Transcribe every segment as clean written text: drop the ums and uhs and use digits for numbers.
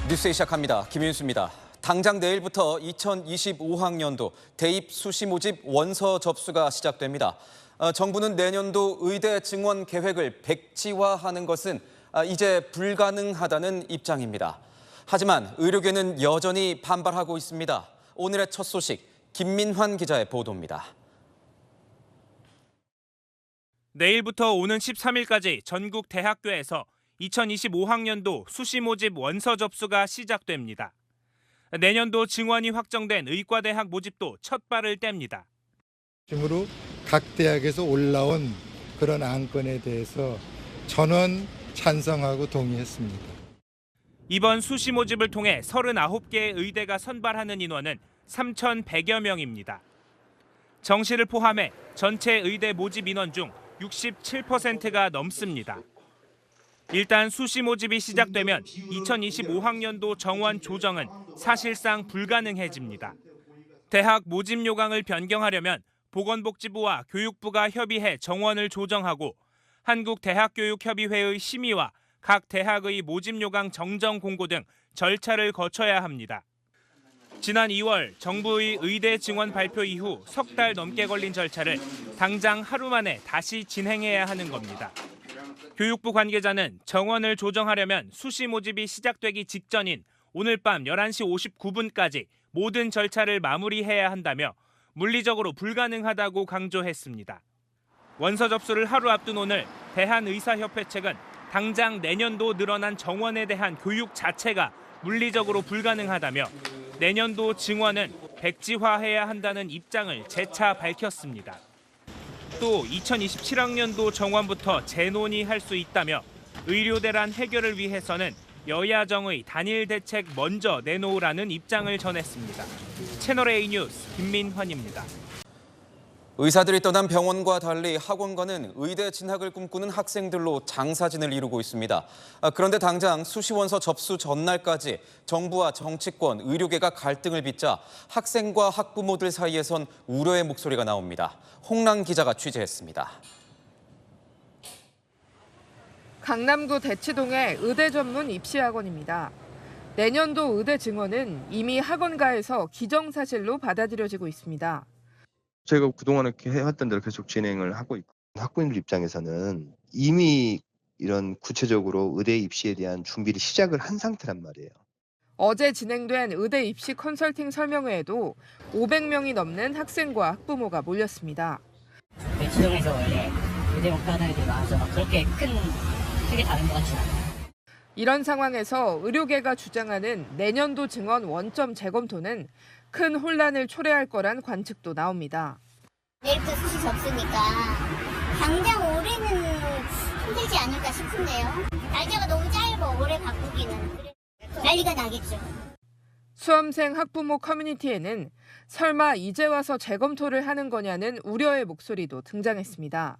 뉴스 시작합니다. 김윤수입니다. 당장 내일부터 2025학년도 대입 수시 모집 원서 접수가 시작됩니다. 정부는 내년도 의대 증원 계획을 백지화하는 것은 이제 불가능하다는 입장입니다. 하지만 의료계는 여전히 반발하고 있습니다. 오늘의 첫 소식, 김민환 기자의 보도입니다. 내일부터 오는 13일까지 전국 대학교에서 2025학년도 수시 모집 원서 접수가 시작됩니다. 내년도 증원이 확정된 의과대학 모집도 첫 발을 뗍니다. 으로 각 대학에서 올라온 그런 안건에 대해서 전원 찬성하고 동의했습니다. 이번 수시 모집을 통해 39개의 의대가 선발하는 인원은 3,100여 명입니다. 정시를 포함해 전체 의대 모집 인원 중 67%가 넘습니다. 일단 수시 모집이 시작되면 2025학년도 정원 조정은 사실상 불가능해집니다. 대학 모집 요강을 변경하려면 보건복지부와 교육부가 협의해 정원을 조정하고 한국대학교육협의회의 심의와 각 대학의 모집 요강 정정 공고 등 절차를 거쳐야 합니다. 지난 2월 정부의 의대 증원 발표 이후 석 달 넘게 걸린 절차를 당장 하루 만에 다시 진행해야 하는 겁니다. 교육부 관계자는 정원을 조정하려면 수시 모집이 시작되기 직전인 오늘 밤 11시 59분까지 모든 절차를 마무리해야 한다며 물리적으로 불가능하다고 강조했습니다. 원서 접수를 하루 앞둔 오늘 대한의사협회 측은 당장 내년도 늘어난 정원에 대한 교육 자체가 물리적으로 불가능하다며 내년도 증원은 백지화해야 한다는 입장을 재차 밝혔습니다. 또 2027학년도 정원부터 재논의할 수 있다며 의료대란 해결을 위해서는 여야정의 단일 대책 먼저 내놓으라는 입장을 전했습니다. 채널A 뉴스 김민환입니다. 의사들이 떠난 병원과 달리 학원가는 의대 진학을 꿈꾸는 학생들로 장사진을 이루고 있습니다. 그런데 당장 수시원서 접수 전날까지 정부와 정치권, 의료계가 갈등을 빚자 학생과 학부모들 사이에선 우려의 목소리가 나옵니다. 홍란 기자가 취재했습니다. 강남구 대치동의 의대 전문 입시학원입니다. 내년도 의대 증원은 이미 학원가에서 기정사실로 받아들여지고 있습니다. 저희가 그동안 이렇게 해왔던 대로 계속 진행을 하고 있고 학부모님들 입장에서는 이미 이런 구체적으로 의대 입시에 대한 준비를 시작을 한 상태란 말이에요. 어제 진행된 의대 입시 컨설팅 설명회에도 500명이 넘는 학생과 학부모가 몰렸습니다. 대치동에서 원래 의대 목표하는 애들이 많아서 그렇게 크게 다른 것 같지는 않아요. 이런 상황에서 의료계가 주장하는 내년도 증원 원점 재검토는 큰 혼란을 초래할 거란 관측도 나옵니다. 내일부터 수시 접수니까 당장 올해는 힘들지 않을까 싶은데요. 날짜가 너무 짧아, 올해 바꾸기는. 난리가 나겠죠. 수험생 학부모 커뮤니티에는 설마 이제 와서 재검토를 하는 거냐는 우려의 목소리도 등장했습니다.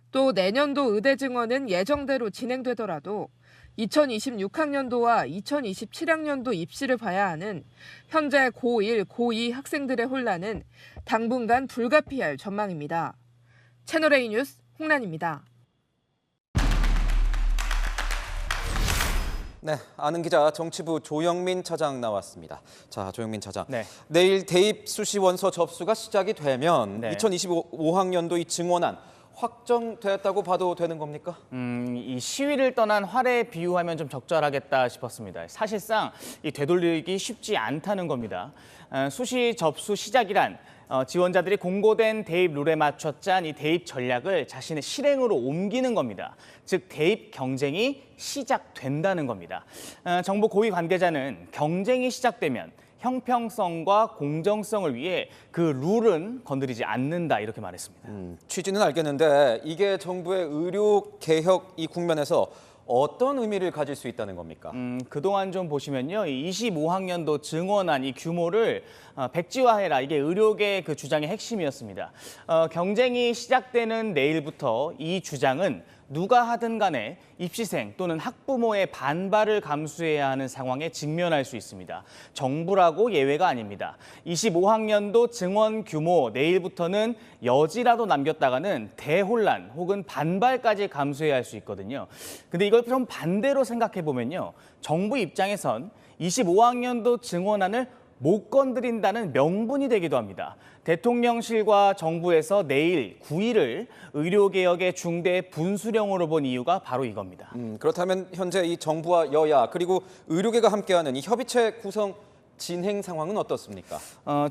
또 내년도 의대 증원은 예정대로 진행되더라도 2026학년도와 2027학년도 입시를 봐야 하는 현재 고1, 고2 학생들의 혼란은 당분간 불가피할 전망입니다. 채널A 뉴스 홍란입니다. 네, 아는 기자 정치부 조영민 차장 나왔습니다. 자, 조영민 차장. 네. 내일 대입 수시 원서 접수가 시작이 되면 2025학년도 이 증원안 확정되었다고 봐도 되는 겁니까? 이 시위를 떠난 활에 비유하면 좀 적절하겠다 싶었습니다. 사실상 이 되돌리기 쉽지 않다는 겁니다. 수시 접수 시작이란 지원자들이 공고된 대입 룰에 맞춰 짠 이 대입 전략을 자신의 실행으로 옮기는 겁니다. 즉 대입 경쟁이 시작된다는 겁니다. 정부 고위 관계자는 경쟁이 시작되면 형평성과 공정성을 위해 그 룰은 건드리지 않는다 이렇게 말했습니다. 취지는 알겠는데 이게 정부의 의료 개혁 이 국면에서 어떤 의미를 가질 수 있다는 겁니까? 그동안 좀 보시면요. 이 25학년도 증원안 이 규모를 백지화해라. 이게 의료계 그 주장의 핵심이었습니다. 경쟁이 시작되는 내일부터 이 주장은 누가 하든 간에 입시생 또는 학부모의 반발을 감수해야 하는 상황에 직면할 수 있습니다. 정부라고 예외가 아닙니다. 25학년도 증원 규모 내일부터는 여지라도 남겼다가는 대혼란 혹은 반발까지 감수해야 할 수 있거든요. 근데 이걸 좀 반대로 생각해 보면요. 정부 입장에선 25학년도 증원안을 못 건드린다는 명분이 되기도 합니다. 대통령실과 정부에서 내일 9일을 의료개혁의 중대 분수령으로 본 이유가 바로 이겁니다. 그렇다면 현재 이 정부와 여야 그리고 의료계가 함께하는 이 협의체 구성 진행 상황은 어떻습니까?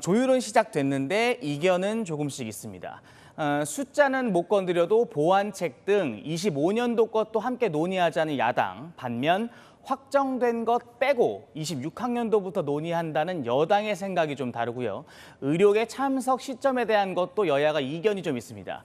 조율은 시작됐는데 이견은 조금씩 있습니다. 숫자는 못 건드려도 보완책 등 25년도 것도 함께 논의하자는 야당, 반면 확정된 것 빼고 26학년도부터 논의한다는 여당의 생각이 좀 다르고요. 의료계 참석 시점에 대한 것도 여야가 이견이 좀 있습니다.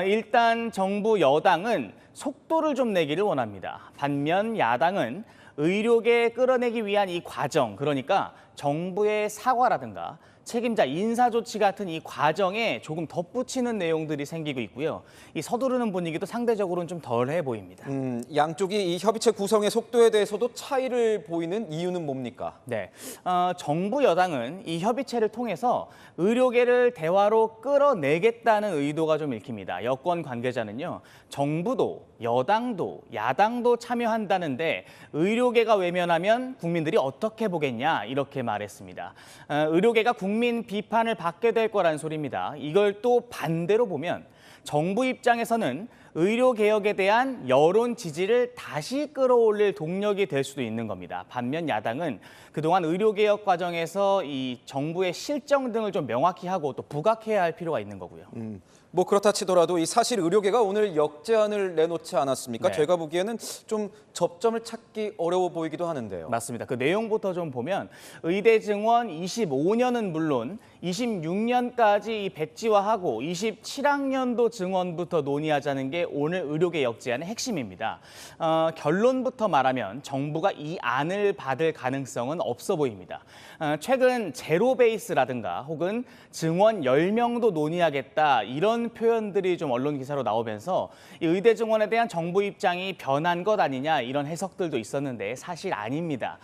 일단 정부 여당은 속도를 좀 내기를 원합니다. 반면 야당은 의료계 끌어내기 위한 이 과정, 그러니까 정부의 사과라든가 책임자 인사 조치 같은 이 과정에 조금 덧붙이는 내용들이 생기고 있고요. 이 서두르는 분위기도 상대적으로는 좀 덜해 보입니다. 양쪽이 이 협의체 구성의 속도에 대해서도 차이를 보이는 이유는 뭡니까? 네, 정부 여당은 이 협의체를 통해서 의료계를 대화로 끌어내겠다는 의도가 좀 읽힙니다. 여권 관계자는요, 정부도 여당도 야당도 참여한다는데 의료계가 외면하면 국민들이 어떻게 보겠냐 이렇게 말했습니다. 의료계가 국민 비판을 받게 될 거란 소리입니다. 이걸 또 반대로 보면 정부 입장에서는 의료개혁에 대한 여론 지지를 다시 끌어올릴 동력이 될 수도 있는 겁니다. 반면 야당은 그동안 의료개혁 과정에서 이 정부의 실정 등을 좀 명확히 하고 또 부각해야 할 필요가 있는 거고요. 뭐 그렇다 치더라도 이 사실 의료계가 오늘 역제안을 내놓지 않았습니까? 네. 제가 보기에는 좀 접점을 찾기 어려워 보이기도 하는데요. 맞습니다. 그 내용부터 좀 보면 의대 증원 25년은 물론 26년까지 이 백지화하고 27학년도 증원부터 논의하자는 게 오늘 의료계 역제안의 핵심입니다. 결론부터 말하면 정부가 이 안을 받을 가능성은 없어 보입니다. 최근 제로 베이스라든가 혹은 증원 10명도 논의하겠다 이런 표현들이 좀 언론 기사로 나오면서 이 의대 증원에 대한 정부 입장이 변한 것 아니냐 이런 해석들도 있었는데 사실 아닙니다.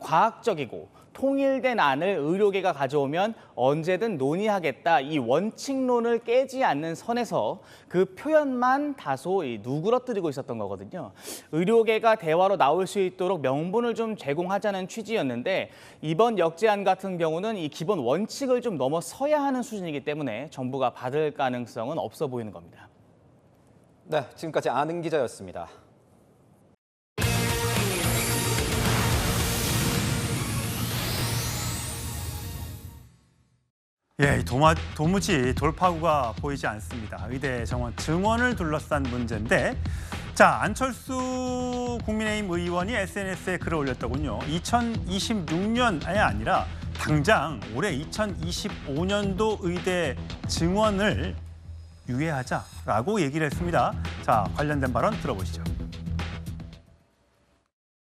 과학적이고 통일된 안을 의료계가 가져오면 언제든 논의하겠다 이 원칙론을 깨지 않는 선에서 그 표현만 다소 누그러뜨리고 있었던 거거든요. 의료계가 대화로 나올 수 있도록 명분을 좀 제공하자는 취지였는데 이번 역제안 같은 경우는 이 기본 원칙을 좀 넘어서야 하는 수준이기 때문에 정부가 받을 가능성은 없어 보이는 겁니다. 네, 지금까지 아는 기자였습니다. 예, 도무지 돌파구가 보이지 않습니다. 의대 정원 증원을 둘러싼 문제인데, 자, 안철수 국민의힘 의원이 SNS에 글을 올렸더군요. 2026년이 아니라 당장 올해 2025년도 의대 증원을 유예하자라고 얘기를 했습니다. 자, 관련된 발언 들어보시죠.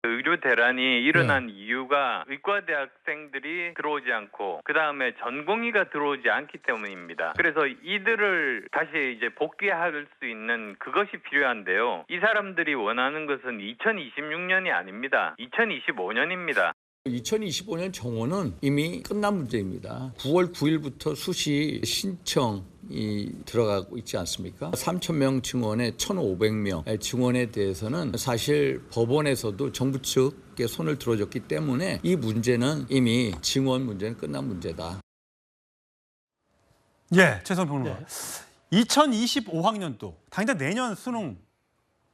의료 대란이 일어난 이유가 의과대학생들이 들어오지 않고 그다음에 전공의가 들어오지 않기 때문입니다. 그래서 이들을 다시 이제 복귀할 수 있는 그것이 필요한데요. 이 사람들이 원하는 것은 2026년이 아닙니다. 2025년입니다. 2025년 정원은 이미 끝난 문제입니다. 9월 9일부터 수시 신청이 들어가고 있지 않습니까? 3,000명 증원에 1,500명 증원에 대해서는 사실 법원에서도 정부 측에 손을 들어줬기 때문에 이 문제는 이미 증원 문제는 끝난 문제다. 예, 최선 평론가. 2025학년도 당장 내년 수능,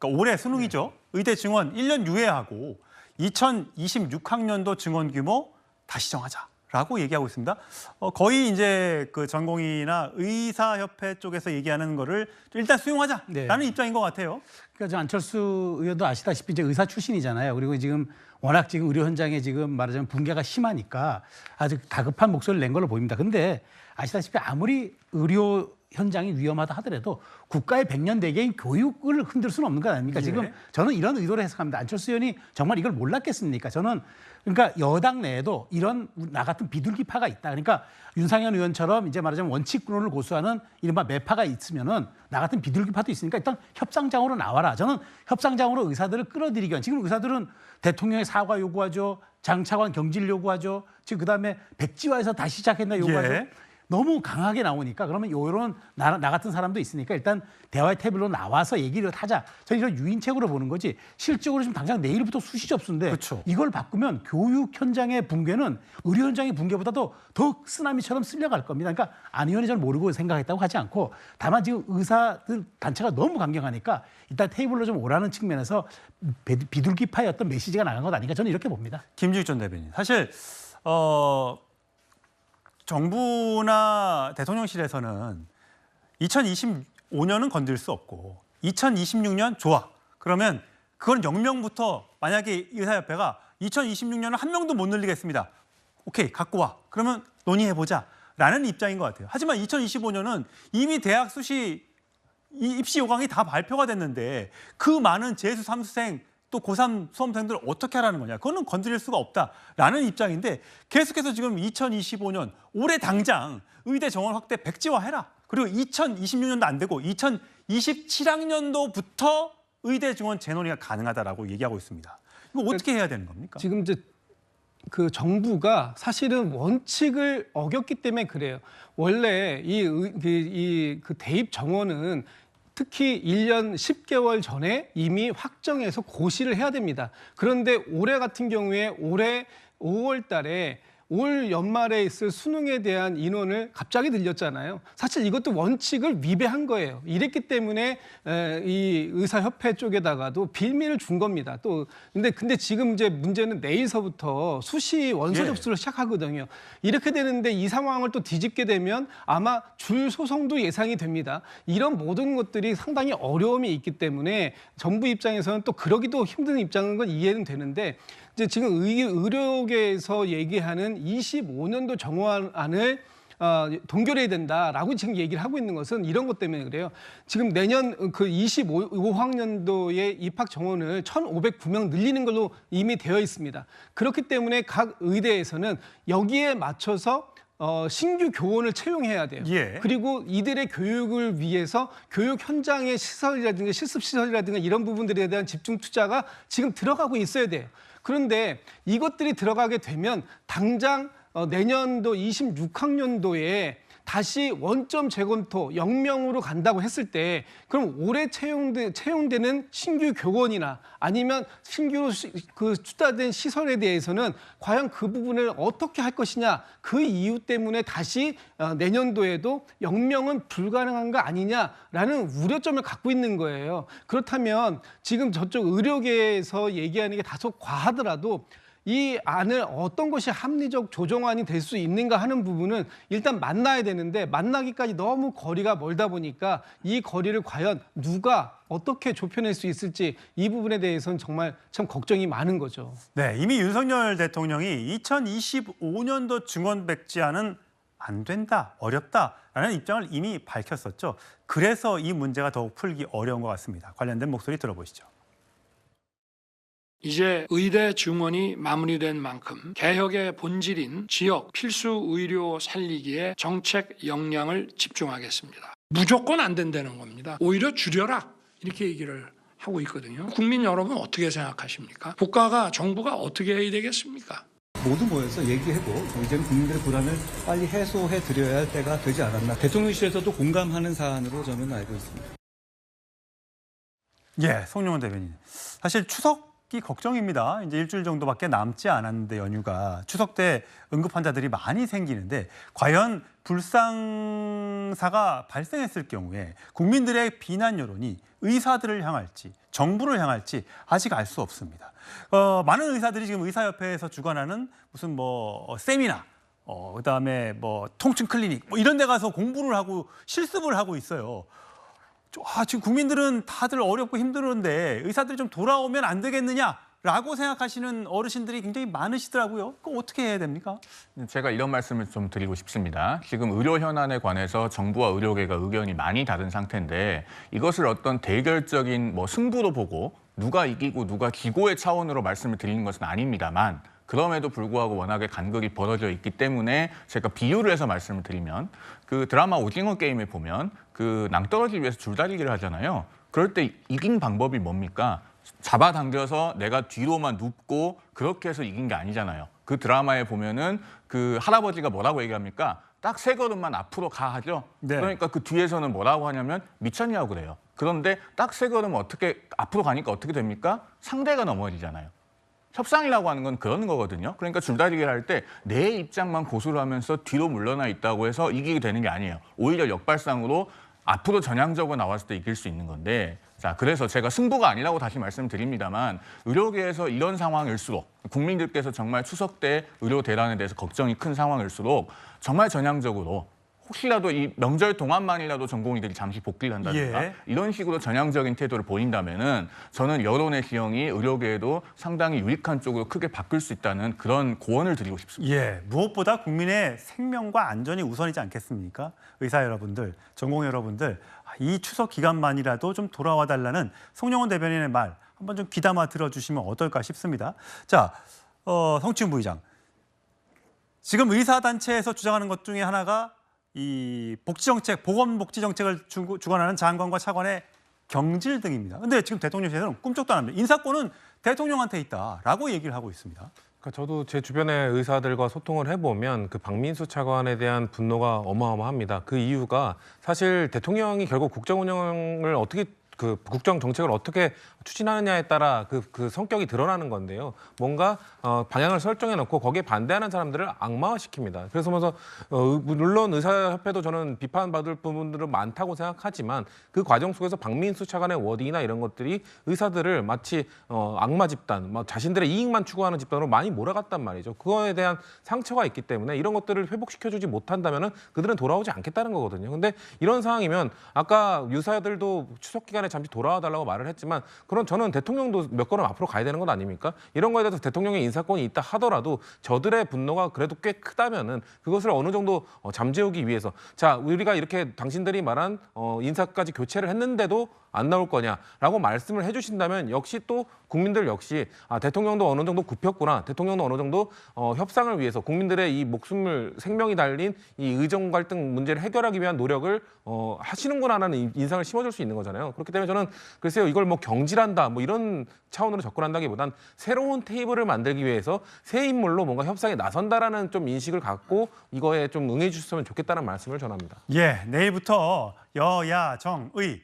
그러니까 올해 수능이죠. 의대 증원 1년 유예하고 2026학년도 증원 규모 다시 정하자라고 얘기하고 있습니다. 거의 이제 그 전공의나 의사협회 쪽에서 얘기하는 거를 일단 수용하자라는 입장인 것 같아요. 그러니까 안철수 의원도 아시다시피 이제 의사 출신이잖아요. 그리고 지금 워낙 지금 의료 현장에 지금 말하자면 붕괴가 심하니까 아주 다급한 목소리를 낸 걸로 보입니다. 근데 아시다시피 아무리 의료 현장이 위험하다 하더라도 국가의 백년대계인 교육을 흔들 수는 없는 거 아닙니까? 예. 지금 저는 이런 의도로 해석합니다. 안철수 의원이 정말 이걸 몰랐겠습니까? 저는 그러니까 여당 내에도 이런 나 같은 비둘기파가 있다. 그러니까 윤상현 의원처럼 이제 말하자면 원칙론을 고수하는 이른바 매파가 있으면은 나 같은 비둘기파도 있으니까 일단 협상장으로 나와라. 저는 협상장으로 의사들을 끌어들이기 위한, 지금 의사들은 대통령의 사과 요구하죠. 장차관 경질 요구하죠. 지금 그다음에 백지화에서 다시 시작했나 요구하죠. 예. 너무 강하게 나오니까 그러면 이런 나 같은 사람도 있으니까 일단 대화의 테이블로 나와서 얘기를 하자. 저는 이런 유인책으로 보는 거지. 실적으로 지금 당장 내일부터 수시 접수인데 그렇죠. 이걸 바꾸면 교육 현장의 붕괴는 의료 현장의 붕괴보다도 더 쓰나미처럼 쓸려갈 겁니다. 그러니까 안 의원이 잘 모르고 생각했다고 하지 않고 다만 지금 의사들 단체가 너무 강경하니까 일단 테이블로 좀 오라는 측면에서 비둘기파의 어떤 메시지가 나간 것 아닌가 저는 이렇게 봅니다. 김주익 전 대변인. 사실 정부나 대통령실에서는 2025년은 건들 수 없고 2026년 좋아. 그러면 그건 영명부터 만약에 의사협회가 2026년은 한 명도 못 늘리겠습니다. 오케이, 갖고 와. 그러면 논의해보자. 라는 입장인 것 같아요. 하지만 2025년은 이미 대학 수시 입시 요강이 다 발표가 됐는데 그 많은 재수 3수생 또 고3 수험생들을 어떻게 하라는 거냐. 그거는 건드릴 수가 없다라는 입장인데 계속해서 지금 2025년 올해 당장 의대 정원 확대 백지화해라. 그리고 2026년도 안 되고 2027학년도부터 의대 증원 재논의가 가능하다라고 얘기하고 있습니다. 이거 어떻게 해야 되는 겁니까? 지금 이제 그 정부가 사실은 원칙을 어겼기 때문에 그래요. 원래 그 대입 정원은 특히 1년 10개월 전에 이미 확정해서 고시를 해야 됩니다. 그런데 올해 같은 경우에 올해 5월 달에 올 연말에 있을 수능에 대한 인원을 갑자기 늘렸잖아요. 사실 이것도 원칙을 위배한 거예요. 이랬기 때문에 이 의사협회 쪽에다가도 빌미를 준 겁니다. 또 근데 지금 이제 문제는 내일서부터 수시 원서 접수를 시작하거든요. 이렇게 되는데 이 상황을 또 뒤집게 되면 아마 줄 소송도 예상이 됩니다. 이런 모든 것들이 상당히 어려움이 있기 때문에 정부 입장에서는 또 그러기도 힘든 입장인 건 이해는 되는데 이제 지금 의료계에서 얘기하는 25년도 정원안을 동결해야 된다라고 지금 얘기를 하고 있는 것은 이런 것 때문에 그래요. 지금 내년 그 25학년도의 입학 정원을 1,509명 늘리는 걸로 이미 되어 있습니다. 그렇기 때문에 각 의대에서는 여기에 맞춰서 신규 교원을 채용해야 돼요. 예. 그리고 이들의 교육을 위해서 교육 현장의 시설이라든가 실습 시설이라든가 이런 부분들에 대한 집중 투자가 지금 들어가고 있어야 돼요. 그런데 이것들이 들어가게 되면 당장 내년도 26학년도에 다시 원점 재검토 0명으로 간다고 했을 때 그럼 올해 채용되는 신규 교원이나 아니면 신규로 투자된 시설에 대해서는 과연 그 부분을 어떻게 할 것이냐 그 이유 때문에 다시 내년도에도 0명은 불가능한 거 아니냐라는 우려점을 갖고 있는 거예요. 그렇다면 지금 저쪽 의료계에서 얘기하는 게 다소 과하더라도 이 안을 어떤 것이 합리적 조정안이 될 수 있는가 하는 부분은 일단 만나야 되는데 만나기까지 너무 거리가 멀다 보니까 이 거리를 과연 누가 어떻게 좁혀낼 수 있을지 이 부분에 대해서는 정말 참 걱정이 많은 거죠. 네, 이미 윤석열 대통령이 2025년도 증원 백지화는 안 된다, 어렵다라는 입장을 이미 밝혔었죠. 그래서 이 문제가 더욱 풀기 어려운 것 같습니다. 관련된 목소리 들어보시죠. 이제 의대 증원이 마무리된 만큼 개혁의 본질인 지역 필수 의료 살리기에 정책 역량을 집중하겠습니다. 무조건 안 된다는 겁니다. 오히려 줄여라 이렇게 얘기를 하고 있거든요. 국민 여러분 어떻게 생각하십니까? 국가가 정부가 어떻게 해야 되겠습니까? 모두 모여서 얘기해도 이제는 국민들의 불안을 빨리 해소해 드려야 할 때가 되지 않았나. 대통령실에서도 공감하는 사안으로 저는 알고 있습니다. 예, 송영원 대변인. 사실 추석이 걱정입니다. 이제 일주일 정도밖에 남지 않았는데 연휴가 추석 때 응급 환자들이 많이 생기는데 과연 불상사가 발생했을 경우에 국민들의 비난 여론이 의사들을 향할지 정부를 향할지 아직 알 수 없습니다. 많은 의사들이 지금 의사협회에서 주관하는 무슨 세미나, 그다음에 통증 클리닉 이런 데 가서 공부를 하고 실습을 하고 있어요. 지금 국민들은 다들 어렵고 힘들었는데 의사들이 좀 돌아오면 안 되겠느냐 라고 생각하시는 어르신들이 굉장히 많으시더라고요. 그거 어떻게 해야 됩니까? 제가 이런 말씀을 좀 드리고 싶습니다. 지금 의료 현안에 관해서 정부와 의료계가 의견이 많이 다른 상태인데 이것을 어떤 대결적인 승부로 보고 누가 이기고 누가 지고의 차원으로 말씀을 드리는 것은 아닙니다만 그럼에도 불구하고 워낙에 간극이 벌어져 있기 때문에 제가 비유를 해서 말씀을 드리면 그 드라마 오징어 게임에 보면 그 낭떠러지 위해서 줄다리기를 하잖아요. 그럴 때 이긴 방법이 뭡니까? 잡아당겨서 내가 뒤로만 눕고 그렇게 해서 이긴 게 아니잖아요. 그 드라마에 보면은 그 할아버지가 뭐라고 얘기합니까? 딱 3걸음만 앞으로 가 하죠. 네. 그러니까 그 뒤에서는 뭐라고 하냐면 미쳤냐고 그래요. 그런데 딱 3걸음 어떻게 앞으로 가니까 어떻게 됩니까? 상대가 넘어지잖아요. 협상이라고 하는 건 그런 거거든요. 그러니까 줄다리기를 할 때 내 입장만 고수를 하면서 뒤로 물러나 있다고 해서 이기게 되는 게 아니에요. 오히려 역발상으로 앞으로 전향적으로 나왔을 때 이길 수 있는 건데 자, 그래서 제가 승부가 아니라고 다시 말씀드립니다만 의료계에서 이런 상황일수록 국민들께서 정말 추석 때 의료 대란에 대해서 걱정이 큰 상황일수록 정말 전향적으로 혹시라도 이 명절 동안만이라도 전공의들이 잠시 복귀를 한다든가 이런 식으로 전향적인 태도를 보인다면은 저는 여론의 지형이 의료계에도 상당히 유익한 쪽으로 크게 바뀔 수 있다는 그런 고언을 드리고 싶습니다. 예, 무엇보다 국민의 생명과 안전이 우선이지 않겠습니까? 의사 여러분들, 전공 여러분들, 이 추석 기간만이라도 좀 돌아와 달라는 송영원 대변인의 말 한번 좀 귀담아 들어주시면 어떨까 싶습니다. 자, 성치훈 부의장, 지금 의사단체에서 주장하는 것 중에 하나가 이 복지정책, 보건복지정책을 주관하는 장관과 차관의 경질 등입니다. 근데 지금 대통령실에서는 꿈쩍도 안 합니다. 인사권은 대통령한테 있다라고 얘기를 하고 있습니다. 그러니까 저도 제 주변의 의사들과 소통을 해보면 그 박민수 차관에 대한 분노가 어마어마합니다. 그 이유가 사실 대통령이 결국 국정 운영을 어떻게 그 국정 정책을 어떻게 추진하느냐에 따라 그 성격이 드러나는 건데요. 뭔가 방향을 설정해 놓고 거기에 반대하는 사람들을 악마화시킵니다. 그래서 물론 의사협회도 저는 비판받을 부분들은 많다고 생각하지만 그 과정 속에서 박민수 차관의 워딩이나 이런 것들이 의사들을 마치 악마 집단, 자신들의 이익만 추구하는 집단으로 많이 몰아갔단 말이죠. 그거에 대한 상처가 있기 때문에 이런 것들을 회복시켜주지 못한다면은 그들은 돌아오지 않겠다는 거거든요. 근데 이런 상황이면 아까 유사들도 추석 기간에 잠시 돌아와 달라고 말을 했지만 그럼 저는 대통령도 몇 걸음 앞으로 가야 되는 것 아닙니까? 이런 거에 대해서 대통령의 인사권이 있다 하더라도 저들의 분노가 그래도 꽤 크다면은 그것을 어느 정도 잠재우기 위해서 자, 우리가 이렇게 당신들이 말한 인사까지 교체를 했는데도 안 나올 거냐라고 말씀을 해주신다면 역시 또 국민들 역시 대통령도 어느 정도 굽혔구나. 대통령도 어느 정도 협상을 위해서 국민들의 이 목숨을 생명이 달린 이 의정 갈등 문제를 해결하기 위한 노력을 하시는구나라는 인상을 심어줄 수 있는 거잖아요. 그렇기 때문에 저는 글쎄요 이걸 경질한다 이런 차원으로 접근한다기보단 새로운 테이블을 만들기 위해서 새 인물로 뭔가 협상에 나선다라는 좀 인식을 갖고 이거에 좀 응해 주셨으면 좋겠다는 말씀을 전합니다. 예, 내일부터 여야 정의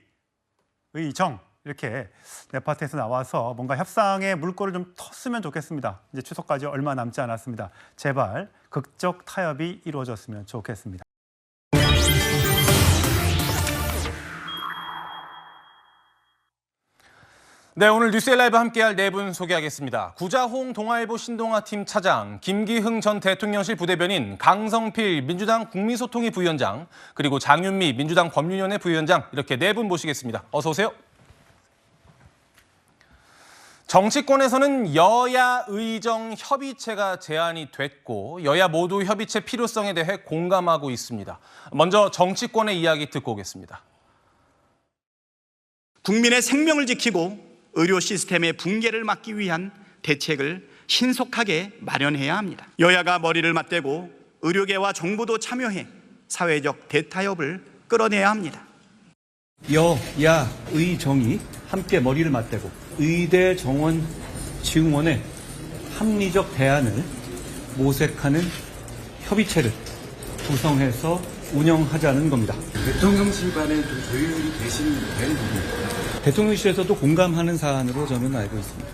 정 이렇게 네 파트에서 나와서 뭔가 협상의 물꼬를 좀 텄으면 좋겠습니다. 이제 추석까지 얼마 남지 않았습니다. 제발 극적 타협이 이루어졌으면 좋겠습니다. 네, 오늘 뉴스의 라이브 함께할 네 분 소개하겠습니다. 구자홍 동아일보 신동아팀 차장, 김기흥 전 대통령실 부대변인, 강성필 민주당 국민소통위 부위원장, 그리고 장윤미 민주당 법률위원회 부위원장 이렇게 네 분 모시겠습니다. 어서 오세요. 정치권에서는 여야 의정 협의체가 제안이 됐고 여야 모두 협의체 필요성에 대해 공감하고 있습니다. 먼저 정치권의 이야기 듣고 오겠습니다. 국민의 생명을 지키고 의료 시스템의 붕괴를 막기 위한 대책을 신속하게 마련해야 합니다. 여야가 머리를 맞대고 의료계와 정부도 참여해 사회적 대타협을 끌어내야 합니다. 여야 의정이 함께 머리를 맞대고 의대 정원 증원의 합리적 대안을 모색하는 협의체를 구성해서 운영하자는 겁니다. 대통령실 간에 좀 조율이 되시는 부분입니다. 대통령실에서도 공감하는 사안으로 저는 알고 있습니다.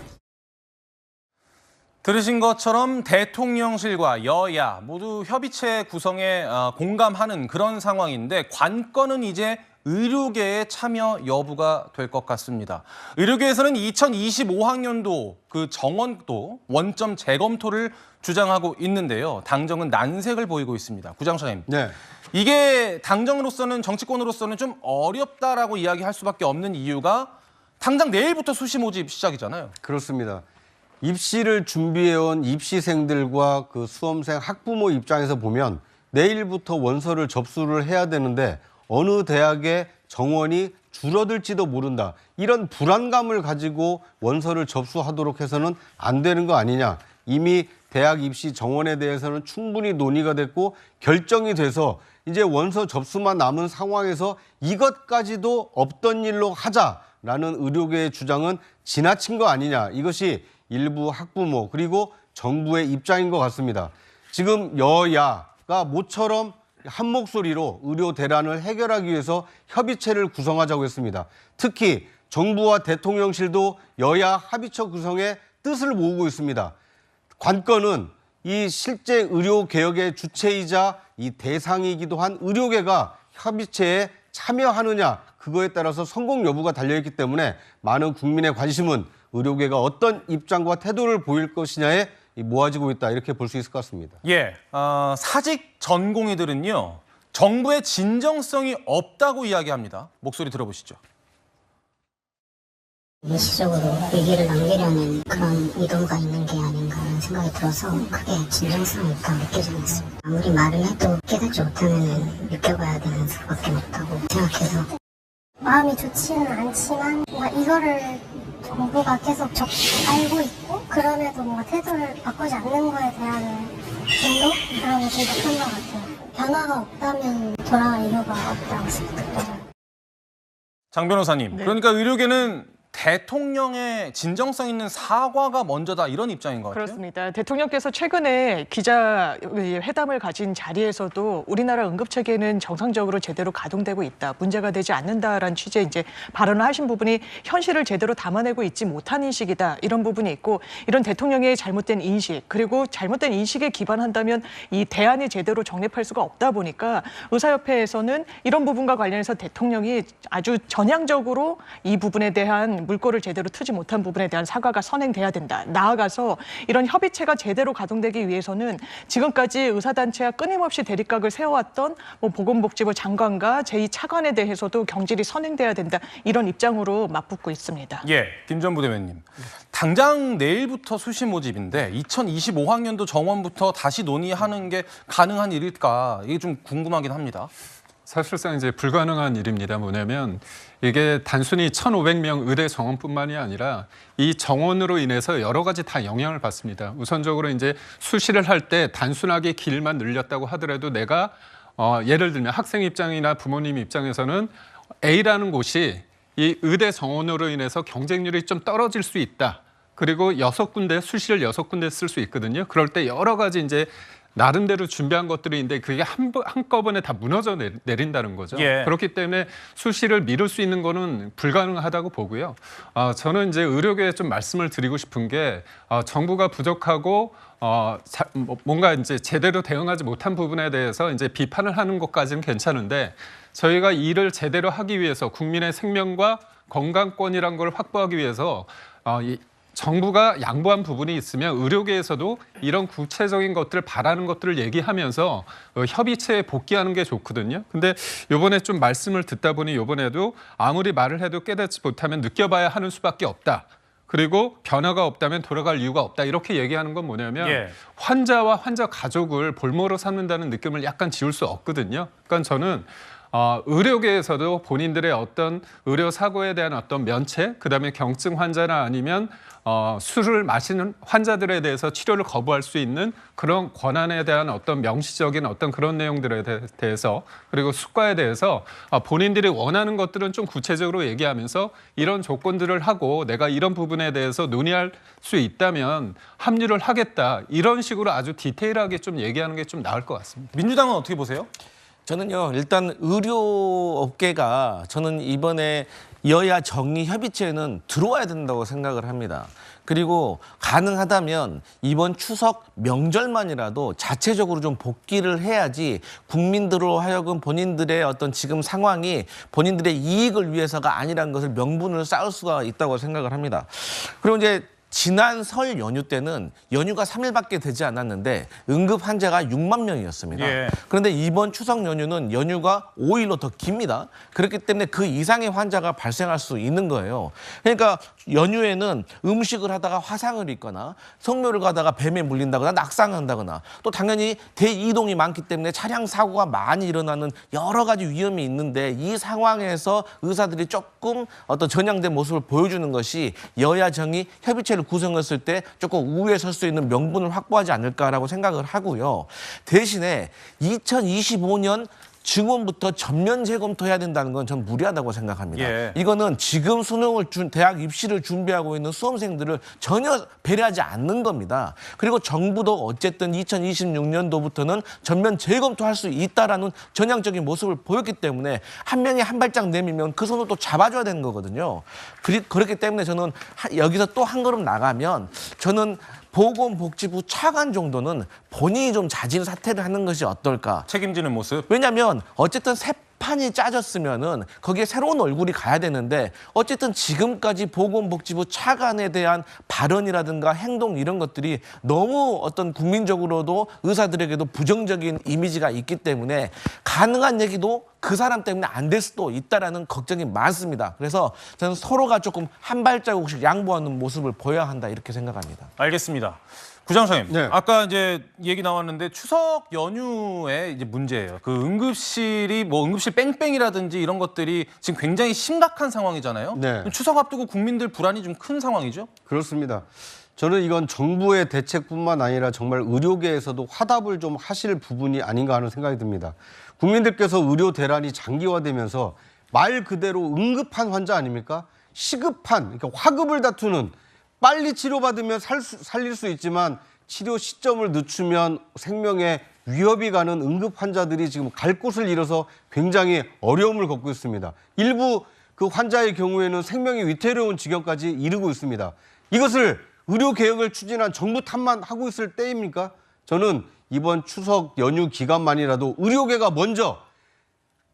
들으신 것처럼 대통령실과 여야 모두 협의체 구성에 공감하는 그런 상황인데 관건은 이제 의료계의 참여 여부가 될 것 같습니다. 의료계에서는 2025학년도 그 정원도 원점 재검토를 주장하고 있는데요. 당정은 난색을 보이고 있습니다. 구장차장님. 네. 이게 당정으로서는 정치권으로서는 좀 어렵다라고 이야기할 수밖에 없는 이유가 당장 내일부터 수시 모집 시작이잖아요. 그렇습니다. 입시를 준비해온 입시생들과 그 수험생 학부모 입장에서 보면 내일부터 원서를 접수를 해야 되는데 어느 대학의 정원이 줄어들지도 모른다. 이런 불안감을 가지고 원서를 접수하도록 해서는 안 되는 거 아니냐. 이미 대학 입시 정원에 대해서는 충분히 논의가 됐고 결정이 돼서 이제 원서 접수만 남은 상황에서 이것까지도 없던 일로 하자라는 의료계의 주장은 지나친 거 아니냐. 이것이 일부 학부모 그리고 정부의 입장인 것 같습니다. 지금 여야가 모처럼 한 목소리로 의료 대란을 해결하기 위해서 협의체를 구성하자고 했습니다. 특히 정부와 대통령실도 여야 합의체 구성에 뜻을 모으고 있습니다. 관건은 이 실제 의료 개혁의 주체이자 이 대상이기도 한 의료계가 협의체에 참여하느냐 그거에 따라서 성공 여부가 달려있기 때문에 많은 국민의 관심은 의료계가 어떤 입장과 태도를 보일 것이냐에 모아지고 있다 이렇게 볼 수 있을 것 같습니다. 예, 사직 전공의들은요 정부의 진정성이 없다고 이야기합니다. 목소리 들어보시죠. 일시적으로 위기를 남기려는 그런 의도가 있는 게 아닌가 하는 생각이 들어서 크게 진정성이 있다고 느껴지고 있습니다. 아무리 말을 해도 깨닫지 못하면 느껴봐야 되는 수밖에 없다고 생각해서 마음이 좋지는 않지만 뭔가 이거를 정부가 계속 알고 있고 그럼에도 뭔가 태도를 바꾸지 않는 거에 대한 분노? 그런 게 되게 큰 것 같아요. 변화가 없다면 돌아갈 이유가 없다고 생각해요. 장 변호사님, 네. 그러니까 의료계는 대통령의 진정성 있는 사과가 먼저다 이런 입장인 것 같아요. 그렇습니다. 대통령께서 최근에 기자 회담을 가진 자리에서도 우리나라 응급체계는 정상적으로 제대로 가동되고 있다. 문제가 되지 않는다라는 취지의 이제 발언을 하신 부분이 현실을 제대로 담아내고 있지 못한 인식이다. 이런 부분이 있고 이런 대통령의 잘못된 인식 그리고 잘못된 인식에 기반한다면 이 대안이 제대로 정립할 수가 없다 보니까 의사협회에서는 이런 부분과 관련해서 대통령이 아주 전향적으로 이 부분에 대한 물꼬를 제대로 트지 못한 부분에 대한 사과가 선행돼야 된다. 나아가서 이런 협의체가 제대로 가동되기 위해서는 지금까지 의사단체와 끊임없이 대립각을 세워왔던 보건복지부 장관과 제2차관에 대해서도 경질이 선행돼야 된다. 이런 입장으로 맞붙고 있습니다. 예, 김 전 부대변인. 당장 내일부터 수시 모집인데 2025학년도 정원부터 다시 논의하는 게 가능한 일일까? 이게 좀 궁금하긴 합니다. 사실상 이제 불가능한 일입니다. 뭐냐면 이게 단순히 1,500명 의대 정원뿐만이 아니라 이 정원으로 인해서 여러 가지 다 영향을 받습니다. 우선적으로 이제 수시를 할 때 단순하게 길만 늘렸다고 하더라도 내가 예를 들면 학생 입장이나 부모님 입장에서는 A라는 곳이 이 의대 정원으로 인해서 경쟁률이 좀 떨어질 수 있다. 그리고 6군데 수시를 6군데 쓸 수 있거든요. 그럴 때 여러 가지 이제 나름대로 준비한 것들인데 그게 한꺼번에 다 무너져 내린다는 거죠. 예. 그렇기 때문에 수시를 미룰 수 있는 거는 불가능하다고 보고요. 저는 이제 의료계에 좀 말씀을 드리고 싶은 게 정부가 부족하고 뭔가 이제 제대로 대응하지 못한 부분에 대해서 이제 비판을 하는 것까지는 괜찮은데 저희가 일을 제대로 하기 위해서 국민의 생명과 건강권이란 걸 확보하기 위해서 정부가 양보한 부분이 있으면 의료계에서도 이런 구체적인 것들을 바라는 것들을 얘기하면서 협의체에 복귀하는 게 좋거든요. 근데 이번에 좀 말씀을 듣다 보니 이번에도 아무리 말을 해도 깨닫지 못하면 느껴봐야 하는 수밖에 없다. 그리고 변화가 없다면 돌아갈 이유가 없다. 이렇게 얘기하는 건 뭐냐면 환자와 환자 가족을 볼모로 삼는다는 느낌을 약간 지울 수 없거든요. 그러니까 저는 의료계에서도 본인들의 어떤 의료 사고에 대한 어떤 면책, 그다음에 경증 환자나 아니면 술을 마시는 환자들에 대해서 치료를 거부할 수 있는 그런 권한에 대한 어떤 명시적인 어떤 그런 내용들에 대해서 그리고 수가에 대해서 본인들이 원하는 것들은 좀 구체적으로 얘기하면서 이런 조건들을 하고 내가 이런 부분에 대해서 논의할 수 있다면 합류를 하겠다. 이런 식으로 아주 디테일하게 좀 얘기하는 게 좀 나을 것 같습니다. 민주당은 어떻게 보세요? 저는요, 일단 의료업계가 저는 이번에 여야 정의 협의체에는 들어와야 된다고 생각을 합니다. 그리고 가능하다면 이번 추석 명절만이라도 자체적으로 좀 복귀를 해야지 국민들로 하여금 본인들의 어떤 지금 상황이 본인들의 이익을 위해서가 아니라는 것을 명분을 쌓을 수가 있다고 생각을 합니다. 그리고 이제 지난 설 연휴 때는 연휴가 3일밖에 되지 않았는데 응급 환자가 6만 명이었습니다. 예. 그런데 이번 추석 연휴는 연휴가 5일로 더 깁니다. 그렇기 때문에 그 이상의 환자가 발생할 수 있는 거예요. 그러니까 연휴에는 음식을 하다가 화상을 입거나 성묘를 가다가 뱀에 물린다거나 낙상한다거나 또 당연히 대이동이 많기 때문에 차량 사고가 많이 일어나는 여러 가지 위험이 있는데 이 상황에서 의사들이 조금 어떤 전향된 모습을 보여주는 것이 여야 정의 협의체를 구성했을 때 조금 우위에 설 수 있는 명분을 확보하지 않을까라고 생각을 하고요. 대신에 2025년 증원부터 전면 재검토해야 된다는 건 전 무리하다고 생각합니다. 예. 이거는 지금 수능을 대학 입시를 준비하고 있는 수험생들을 전혀 배려하지 않는 겁니다. 그리고 정부도 어쨌든 2026년도부터는 전면 재검토할 수 있다라는 전향적인 모습을 보였기 때문에 한 명이 한 발짝 내밀면 그 손을 또 잡아줘야 되는 거거든요. 그렇기 때문에 저는 여기서 또 한 걸음 나가면 저는 보건복지부 차관 정도는 본인이 좀 자진 사퇴를 하는 것이 어떨까. 책임지는 모습. 왜냐하면 어쨌든 새 판이 짜졌으면은 거기에 새로운 얼굴이 가야 되는데 어쨌든 지금까지 보건복지부 차관에 대한 발언이라든가 행동 이런 것들이 너무 어떤 국민적으로도 의사들에게도 부정적인 이미지가 있기 때문에 가능한 얘기도 그 사람 때문에 안 될 수도 있다라는 걱정이 많습니다. 그래서 저는 서로가 조금 한 발자국씩 양보하는 모습을 보여야 한다 이렇게 생각합니다. 알겠습니다. 구장선생님, 네. 아까 이제 얘기 나왔는데 추석 연휴에 이제 문제예요. 그 응급실이 뭐 응급실 뺑뺑이라든지 이런 것들이 지금 굉장히 심각한 상황이잖아요. 네. 추석 앞두고 국민들 불안이 좀 큰 상황이죠. 그렇습니다. 저는 이건 정부의 대책뿐만 아니라 정말 의료계에서도 화답을 좀 하실 부분이 아닌가 하는 생각이 듭니다. 국민들께서 의료 대란이 장기화되면서 말 그대로 응급한 환자 아닙니까? 시급한, 그러니까 화급을 다투는 빨리 치료받으면 살릴 수 있지만 치료 시점을 늦추면 생명에 위협이 가는 응급 환자들이 지금 갈 곳을 잃어서 굉장히 어려움을 겪고 있습니다. 일부 그 환자의 경우에는 생명이 위태로운 지경까지 이르고 있습니다. 이것을 의료개혁을 추진한 정부 탓만 하고 있을 때입니까? 저는 이번 추석 연휴 기간만이라도 의료계가 먼저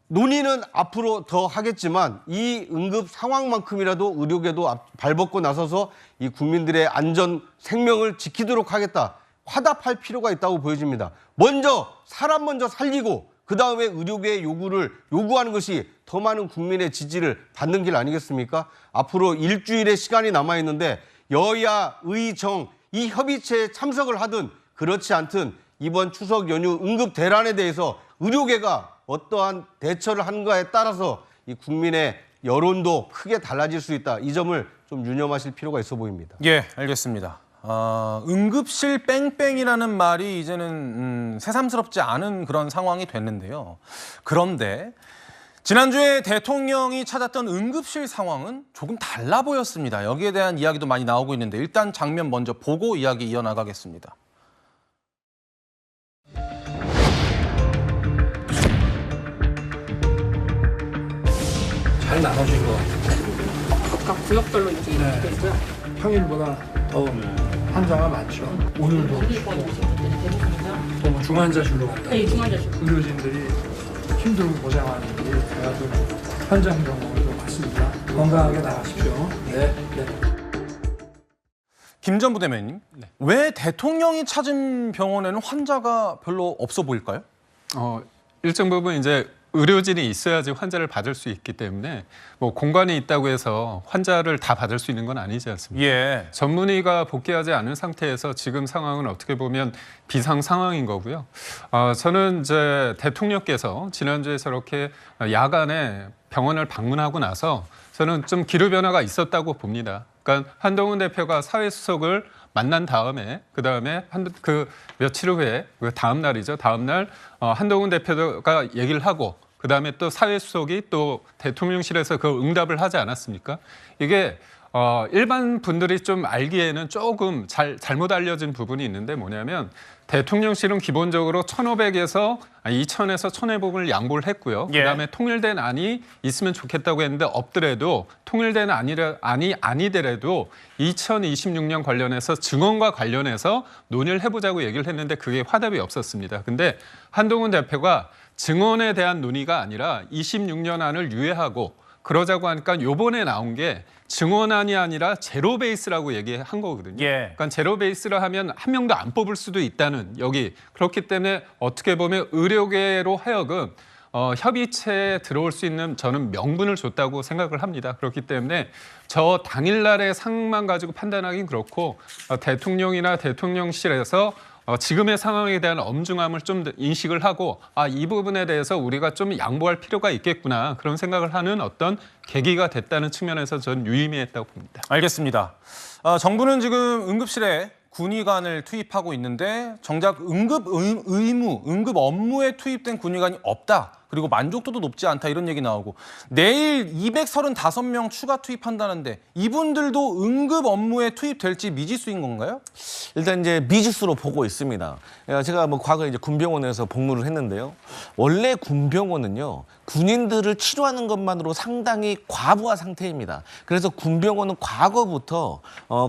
논의는 앞으로 더 하겠지만 이 응급 상황만큼이라도 의료계도 발벗고 나서서 이 국민들의 안전 생명을 지키도록 하겠다. 화답할 필요가 있다고 보여집니다. 먼저 사람 먼저 살리고 그다음에 의료계의 요구를 요구하는 것이 더 많은 국민의 지지를 받는 길 아니겠습니까? 앞으로 일주일의 시간이 남아 있는데 여야, 의, 정 이 협의체에 참석을 하든 그렇지 않든 이번 추석 연휴 응급 대란에 대해서 의료계가 어떠한 대처를 하는가에 따라서 이 국민의 여론도 크게 달라질 수 있다. 이 점을 좀 유념하실 필요가 있어 보입니다. 예, 알겠습니다. 응급실 뺑뺑이라는 말이 이제는 새삼스럽지 않은 그런 상황이 됐는데요. 그런데 지난주에 대통령이 찾았던 응급실 상황은 조금 달라 보였습니다. 여기에 대한 이야기도 많이 나오고 있는데 일단 장면 먼저 보고 이야기 이어나가겠습니다. 잘 나눠진 것 같아요. 각각 구역별로 이렇게 네. 돼 있고요. 평일보다 더 환자가 많죠. 오늘도 또 중환자실로 간다. 네, 중환자실. 의료진들이 힘들고 고생하는 우리 대학교 현장 경험도 많습니다. 건강하게 나가십시오. 네. 김 전 부대변인, 왜 대통령이 찾은 병원에는 환자가 별로 없어 보일까요? 일정 부분 이제 의료진이 있어야지 환자를 받을 수 있기 때문에 뭐 공간이 있다고 해서 환자를 다 받을 수 있는 건 아니지 않습니까? 예. 전문의가 복귀하지 않은 상태에서 지금 상황은 어떻게 보면 비상 상황인 거고요. 저는 이제 대통령께서 지난주에 저렇게 야간에 병원을 방문하고 나서 저는 좀 기류 변화가 있었다고 봅니다. 그러니까 한동훈 대표가 사회수석을 만난 다음에 그다음에 그 며칠 후에 그 다음 날이죠. 다음 날 한동훈 대표가 얘기를 하고 그다음에 또 사회수석이 또 대통령실에서 그 응답을 하지 않았습니까? 이게 일반 분들이 좀 알기에는 조금 잘못 알려진 부분이 있는데 뭐냐면 대통령실은 기본적으로 1,500에서 2,000에서 1,000회복을 양보를 했고요. 예. 그다음에 통일된 안이 있으면 좋겠다고 했는데 없더라도 통일된 안이 아니더라도 2026년 관련해서 증언과 관련해서 논의를 해보자고 얘기를 했는데 그게 화답이 없었습니다. 근데 한동훈 대표가 증언에 대한 논의가 아니라 26년 안을 유예하고 그러자고 하니까 요번에 나온 게 증원안이 아니라 제로 베이스라고 얘기한 거거든요. 그러니까 제로 베이스를 하면 한 명도 안 뽑을 수도 있다는 여기. 그렇기 때문에 어떻게 보면 의료계로 하여금 협의체에 들어올 수 있는 저는 명분을 줬다고 생각을 합니다. 그렇기 때문에 저 당일날의 상황만 가지고 판단하기는 그렇고 대통령이나 대통령실에서 지금의 상황에 대한 엄중함을 좀 인식을 하고 이 부분에 대해서 우리가 좀 양보할 필요가 있겠구나 그런 생각을 하는 어떤 계기가 됐다는 측면에서 저는 유의미했다고 봅니다. 알겠습니다. 정부는 지금 응급실에 군의관을 투입하고 있는데 정작 응급 의무, 응급 업무에 투입된 군의관이 없다. 그리고 만족도도 높지 않다 이런 얘기 나오고 내일 235명 추가 투입한다는데 이분들도 응급 업무에 투입될지 미지수인 건가요? 일단 이제 미지수로 보고 있습니다. 제가 뭐 과거에 이제 군병원에서 복무를 했는데요. 원래 군병원은요. 군인들을 치료하는 것만으로 상당히 과부하 상태입니다. 그래서 군병원은 과거부터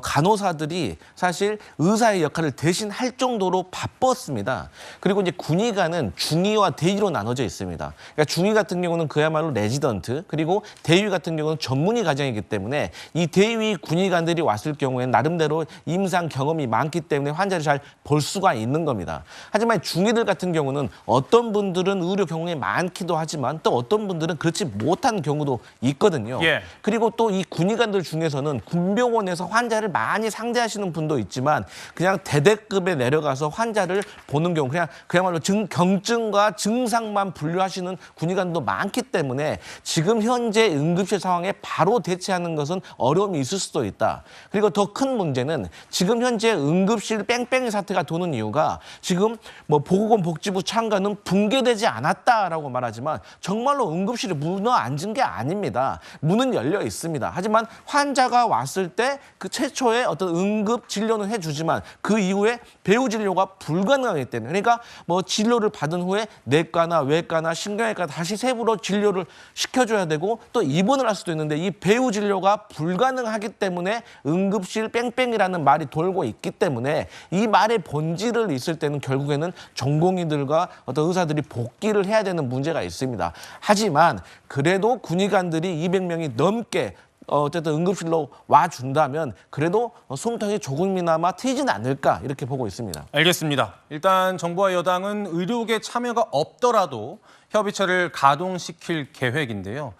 간호사들이 사실 의사의 역할을 대신할 정도로 바빴습니다. 그리고 이제 군의관은 중의와 대의로 나눠져 있습니다. 그러니까 중의 같은 경우는 그야말로 레지던트, 그리고 대위 같은 경우는 전문의 과정이기 때문에 이 대위 군의관들이 왔을 경우에는 나름대로 임상 경험이 많기 때문에 환자를 잘 볼 수가 있는 겁니다. 하지만 중의들 같은 경우는 어떤 분들은 의료 경험이 많기도 하지만 또 어떤 분들은 그렇지 못한 경우도 있거든요. 그리고 또 이 군의관들 중에서는 군병원에서 환자를 많이 상대하시는 분도 있지만 그냥 대대급에 내려가서 환자를 보는 경우 그야말로 경증과 증상만 분류하시는 군의관도 많기 때문에 지금 현재 응급실 상황에 바로 대체하는 것은 어려움이 있을 수도 있다. 그리고 더 큰 문제는 지금 현재 응급실 뺑뺑이 사태가 도는 이유가 지금 뭐 보건복지부 차관은 붕괴되지 않았다라고 말하지만 정말로 응급실이 문어 앉은 게 아닙니다. 문은 열려 있습니다. 하지만 환자가 왔을 때 그 최초의 어떤 응급 진료는 해주지만 그 이후에 배후 진료가 불가능하기 때문에 그러니까 뭐 진료를 받은 후에 내과나 외과나 신경외과 다시 세부로 진료를 시켜줘야 되고 또 입원을 할 수도 있는데 이 배후 진료가 불가능하기 때문에 응급실 뺑뺑이라는 말이 돌고 있기 때문에 이 말의 본질을 있을 때는 결국에는 전공의들과 어떤 의사들이 복귀를 해야 되는 문제가 있습니다. 하지만 그래도 군의관들이 200명이 넘게 어쨌든 응급실로 와준다면 그래도 숨통이 조금이나마 트이진 않을까 이렇게 보고 있습니다. 알겠습니다. 일단 정부와 여당은 의료계 참여가 없더라도 협의체를 가동시킬 계획인데요.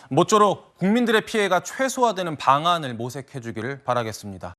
모쪼록 국민들의 피해가 최소화되는 방안을 모색해 주기를 바라겠습니다.